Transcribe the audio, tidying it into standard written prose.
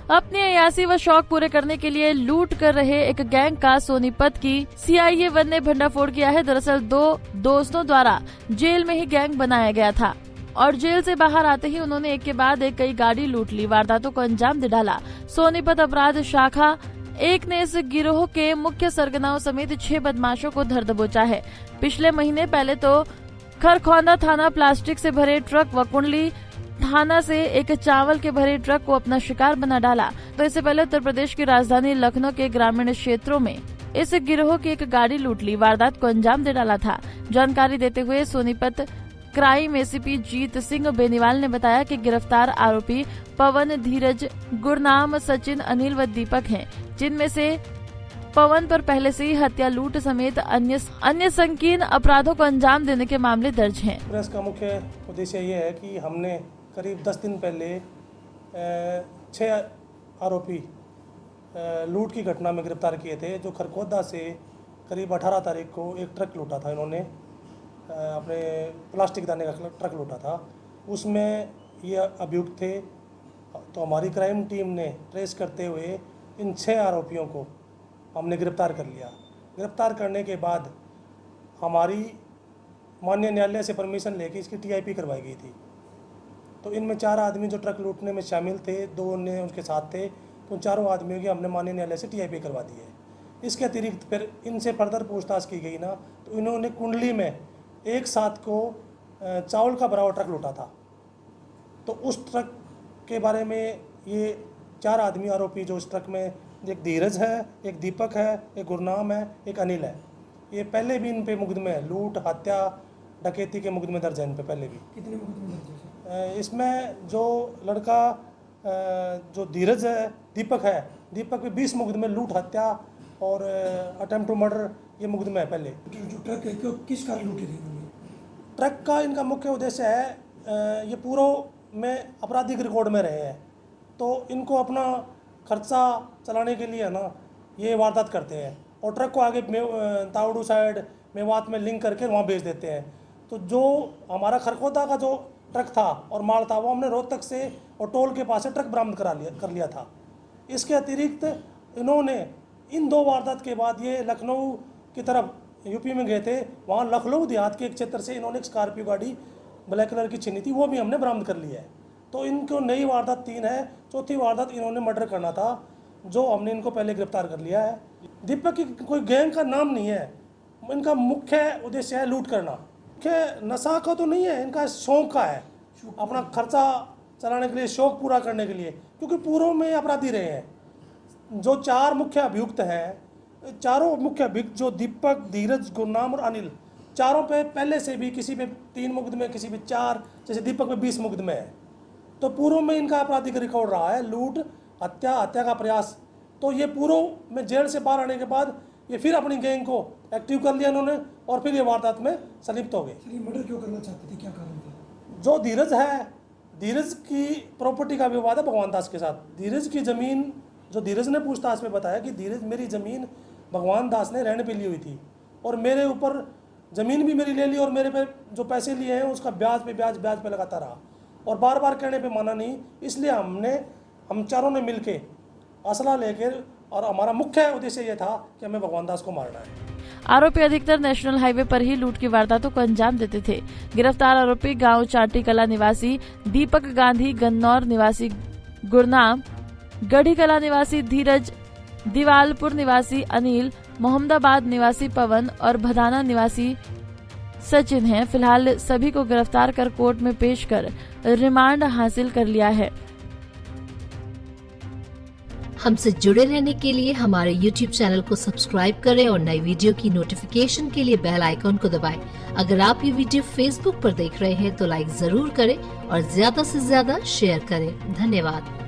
अपनी अयासी व शौक पूरे करने के लिए लूट कर रहे एक गैंग का सोनीपत की CIA 1 ने भंडाफोड़ किया है। दरअसल 2 दोस्तों द्वारा जेल में ही गैंग बनाया गया था और जेल से बाहर आते ही उन्होंने एक के बाद एक कई गाड़ी लूट ली, वारदातों को अंजाम दे डाला। सोनीपत अपराध शाखा 1 ने इस गिरोह के मुख्य सरगनाओं समेत 6 बदमाशों को धर दबोचा है। पिछले महीने पहले तो खरखौंदा थाना प्लास्टिक से भरे ट्रक व कुंडली थाना से एक चावल के भरे ट्रक को अपना शिकार बना डाला। तो इससे पहले उत्तर प्रदेश की राजधानी लखनऊ के ग्रामीण क्षेत्रों में इस गिरोह की एक गाड़ी लूट ली, वारदात को अंजाम दे डाला था। जानकारी देते हुए सोनीपत क्राइम ACP जीत सिंह बेनीवाल ने बताया कि गिरफ्तार आरोपी पवन, धीरज, गुरनाम, सचिन, अनिल व दीपक हैं, जिनमें से पवन पर पहले से ही हत्या, लूट समेत अन्य संकीर्ण अपराधों को अंजाम देने के मामले दर्ज हैं। प्रेस का मुख्य उद्देश्य ये है कि हमने करीब 10 दिन पहले 6 आरोपी लूट की घटना में गिरफ्तार किए थे, जो खरखौदा से करीब 18 तारीख को एक ट्रक लूटा था। इन्होंने अपने प्लास्टिक दाने का ट्रक लूटा था, उसमें ये अभियुक्त थे। तो हमारी क्राइम टीम ने ट्रेस करते हुए इन 6 आरोपियों को हमने गिरफ्तार कर लिया। गिरफ्तार करने के बाद हमारी माननीय न्यायालय से परमिशन लेके इसकी TIP करवाई गई थी। तो इनमें 4 आदमी जो ट्रक लूटने में शामिल थे, 2 ने उनके साथ थे, तो उन चारों आदमियों की हमने माननीय न्यायालय से TIP करवा दी है। इसके अतिरिक्त फिर इनसे फर्दर पूछताछ की गई ना, तो इन्होंने कुंडली में एक साथ को चावल का भरा हुआ ट्रक लूटा था। तो उस ट्रक के बारे में ये 4 आदमी आरोपी जो इस ट्रक में, एक धीरज है, एक दीपक है, एक गुरनाम है, एक अनिल है, ये पहले भी इन पे मुकदमे है, लूट, हत्या, डकैती के मुकदमे दर्ज हैं इन पे पहले भी। कितने मुकदमे दर्ज हैं? इसमें जो लड़का जो धीरज है, दीपक है, दीपक पे 20 मुकदमे, लूट, हत्या और अटेम्प्ट टू मर्डर, ये मुकदमे है पहले। जो ट्रक है किस कारण लूटी थी? ट्रक का इनका मुख्य उद्देश्य है, ये पूर्व में आपराधिक रिकॉर्ड में रहे हैं, तो इनको अपना खर्चा चलाने के लिए ना ये वारदात करते हैं और ट्रक को आगे तावड़ू साइड मेवात में लिंक करके वहाँ भेज देते हैं। तो जो हमारा खरखौदा का जो ट्रक था और माल था, वो हमने रोहतक से और टोल के पास से ट्रक बरामद कर लिया था। इसके अतिरिक्त इन्होंने इन 2 वारदात के बाद ये लखनऊ की तरफ UP में गए थे, वहाँ लखनऊ देहात के एक क्षेत्र से इन्होंने एक स्कॉर्पियो गाड़ी ब्लैक कलर की छीनी थी, वो भी हमने बरामद कर लिया है। तो इनको नई वारदात 3 है, चौथी वारदात इन्होंने मर्डर करना था, जो हमने इनको पहले गिरफ्तार कर लिया है। दीपक की कोई गैंग का नाम नहीं है, इनका मुख्य उद्देश्य है लूट करना। मुख्य नशा का तो नहीं है, इनका शौक का है, अपना खर्चा चलाने के लिए, शौक पूरा करने के लिए, क्योंकि पूर्व में अपराधी रहे हैं। जो 4 मुख्य अभियुक्त हैं, चारों मुख्य अभियुक्त जो दीपक, धीरज, गुरनाम और अनिल, चारों पे पहले से भी किसी पे 3 मुकदमे, किसी पे 4, जैसे दीपक पे 20 मुकदमे हैं। तो पूर्व में इनका आपराधिक रिकॉर्ड रहा है, लूट, हत्या, हत्या का प्रयास। तो ये पूर्व में जेल से बाहर आने के बाद ये फिर अपनी गैंग को एक्टिव कर लिया इन्होंने और फिर ये वारदात में संलिप्त हो गए। मर्डर क्यों करना चाहते थे, क्या कारण था? जो धीरज है, धीरज की प्रॉपर्टी का विवाद है भगवान दास के साथ। धीरज की ज़मीन, जो धीरज ने पूछताछ में बताया कि धीरज, मेरी ज़मीन भगवान दास ने रहने पे ली हुई थी और मेरे ऊपर ज़मीन भी मेरी ले ली और मेरे पे जो पैसे लिए हैं उसका ब्याज पे लगाता रहा और बार बार कहने पे माना नहीं। इसलिए हम चारों ने मिलके असला लेकर, और हमारा मुख्य उद्देश्य ये था कि हमें भगवान दास को मारना है। आरोपी अधिकतर नेशनल हाईवे पर ही लूट की वारदातों को अंजाम देते थे। गिरफ्तार आरोपी गांव चाटी कला निवासी दीपक गांधी, गन्नौर निवासी गुरनाम, गढ़ी कला निवासी धीरज, दीवालपुर निवासी अनिल, मोहम्मदाबाद निवासी पवन और भदाना निवासी सचिन हैं। फिलहाल सभी को गिरफ्तार कर कोर्ट में पेश कर रिमांड हासिल कर लिया है। हमसे जुड़े रहने के लिए हमारे YouTube चैनल को सब्सक्राइब करें और नई वीडियो की नोटिफिकेशन के लिए बेल आइकॉन को दबाएं। अगर आप ये वीडियो Facebook पर देख रहे हैं तो लाइक जरूर करें और ज्यादा से ज्यादा शेयर करें। धन्यवाद।